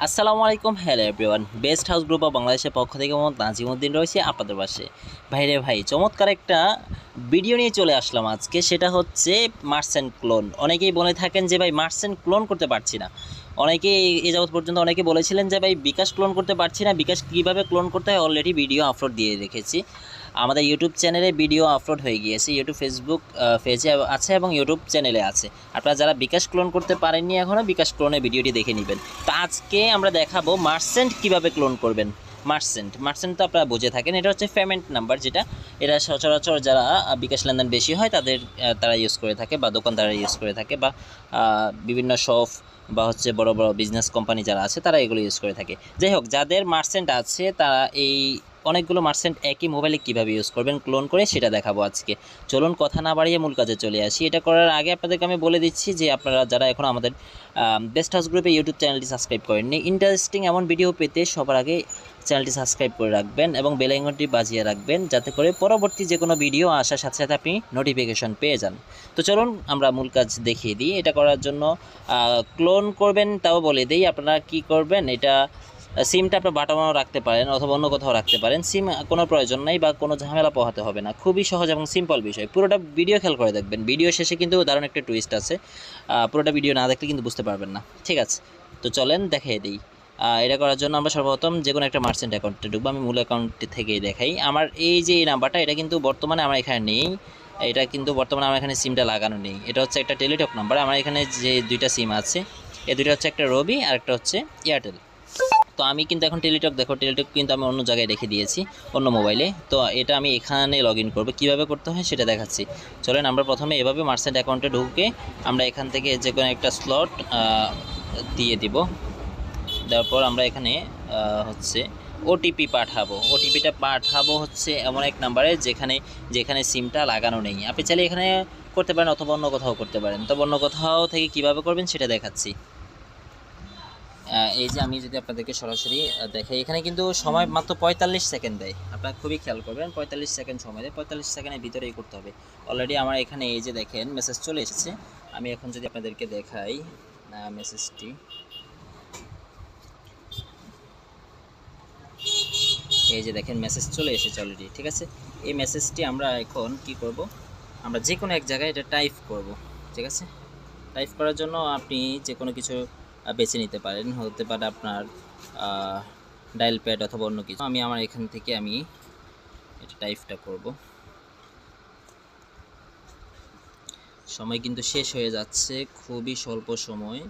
আসসালামু আলাইকুম, hello everyone. Best house group of বাংলাদেশের পক্ষ থেকে মোহাম্মদ নাজিমউদ্দিন রয়েছে আপনাদের পাশে। ভাইরে ভাই, চমৎকার একটা ভিডিও নিয়ে চলে আসলাম আজকে। সেটা হচ্ছে মার্সেন্ট ক্লোন। অনেকেই বলে থাকেন যে ভাই মার্সেন্ট ক্লোন করতে পারছি না। অনেকেই এ যাবৎ পর্যন্ত অনেকে বলেছিলেন যে ভাই বিকাশ ক্লোন করতে পারছি না। বিকাশ কীভাবে ক্লোন করতে হয় অলরেডি ভিডিও আপলোড দিয়ে রেখেছি। আমাদের ইউটিউব চ্যানেলে ভিডিও আপলোড হয়ে গিয়েছে। ইউটিউব ফেসবুক পেজে আছে এবং ইউটিউব চ্যানেলে আছে। আপনারা যারা বিকাশ ক্লোন করতে পারেননি এখনও, বিকাশ ক্লোনের ভিডিওটি দেখে নেবেন। তো আজকে আমরা দেখাবো মার্সেন্ট কিভাবে ক্লোন করবেন। মার্সেন্ট তো আপনারা বুঝে থাকেন, এটা হচ্ছে পেমেন্ট নাম্বার, যেটা এটা সচরাচর যারা বিকাশ লেনদেন বেশি হয় তারা ইউজ করে থাকে, বা দোকানদাররা ইউজ করে থাকে, বা বিভিন্ন শপ বা হচ্ছে বড় বড় বিজনেস কোম্পানি যারা আছে তারা এগুলো ইউজ করে থাকে। যাই হোক, যাদের মার্সেন্ট আছে তারা এই অনেকগুলো মার্সেন্ট একই মোবাইলে কীভাবে ইউজ করবেন ক্লোন করে সেটা দেখাবো আজকে। চলুন কথা না বাড়িয়ে মূল কাজে চলে আসি। এটা করার আগে আপনাদেরকে আমি বলে দিচ্ছি যে আপনারা যারা এখন আমাদের বেস্ট হাউস গ্রুপে ইউটিউব চ্যানেলটি সাবস্ক্রাইব করেননি, ইন্টারেস্টিং এমন ভিডিও পেতে সবার আগে চ্যানেলটি সাবস্ক্রাইব করে রাখবেন এবং বেল আইকনটি বাজিয়ে রাখবেন, যাতে করে পরবর্তী যে কোনো ভিডিও আসার সাথে সাথে আপনি নোটিফিকেশন পেয়ে যান। তো চলুন আমরা মূল কাজ দেখিয়ে দিই। এটা করার জন্য ক্লোন করবেন তাও বলে দিই। আপনারা কি করবেন, এটা সিমটা আপনার বাটামও রাখতে পারেন অথবা অন্য কোথাও রাখতে পারেন। সিম কোনো প্রয়োজন নাই বা কোনো ঝামেলা পোহাতে হবে না, খুবই সহজ এবং সিম্পল বিষয়। পুরোটা ভিডিও খেয়াল করে দেখবেন। ভিডিও শেষে কিন্তু দারুণ একটা টুইস্ট আছে, পুরোটা ভিডিও না দেখলে কিন্তু বুঝতে পারবেন না। ঠিক আছে, তো চলেন দেখিয়ে দিই। এটা করার জন্য আমরা সর্বপ্রথম যে কোনো একটা মার্চেন্ট অ্যাকাউন্টে ঢুকবো। আমি মূল অ্যাকাউন্টে থেকেই দেখাই। আমার এই যে এই নাম্বারটা, এটা কিন্তু বর্তমানে আমার এখানে নেই। এটা কিন্তু বর্তমানে আমার এখানে সিমটা লাগানো নেই। এটা হচ্ছে একটা টেলিটক নাম্বার। আমার এখানে যে দুইটা সিম আছে, এই দুইটা হচ্ছে একটা রবি আর একটা হচ্ছে এয়ারটেল। তো আমি কিন্তু এখন টেলিটক কিন্তু আমি অন্য জায়গায় রেখে দিয়েছি, অন্য মোবাইলে। তো এটা আমি এখানে লগ ইন করবো। কীভাবে করতে হয় সেটা দেখাচ্ছি। চলেন আমরা প্রথমে এভাবে মার্চেন্ট অ্যাকাউন্টে ঢুকে আমরা এখান থেকে যে কোনো একটা স্লট দিয়ে দিব। দেওয়ার পর আমরা এখানে হচ্ছে ওটিপি পাঠাবো হচ্ছে এমন এক নাম্বারে যেখানে সিমটা লাগানো নেই। আপনি চাইলে এখানে করতে পারেন অথবা অন্য কোথাও করতে পারেন। তবে অন্য কোথাও থেকে কীভাবে করবেন সেটা দেখাচ্ছি। এই যে আমি যদি আপনাদেরকে সরাসরি দেখাই, এখানে কিন্তু সময় মাত্র 45 সেকেন্ড দেয়। আপনারা খুবই খেয়াল করবেন, 45 সেকেন্ড সময় দেয়। 45 সেকেন্ডের ভিতরেই করতে হবে। অলরেডি আমার এখানে এই যে দেখেন মেসেজ চলে এসেছে। আমি এখন যদি আপনাদেরকে দেখাই মেসেজটি, এই যে দেখেন মেসেজ চলে এসেছে অলরেডি। ঠিক আছে, এই মেসেজটি আমরা এখন কি করব, আমরা যে কোনো এক জায়গায় এটা টাইপ করব। ঠিক আছে, টাইপ করার জন্য আপনি যে কোনো কিছু বেছে নিতে পারেন। হতে পারে আপনার ডায়াল প্যাড অথবা অন্য কিছু। আমি আমার এখান থেকে আমি এটা টাইপটা করব। সময় কিন্তু শেষ হয়ে যাচ্ছে, খুবই স্বল্প সময়।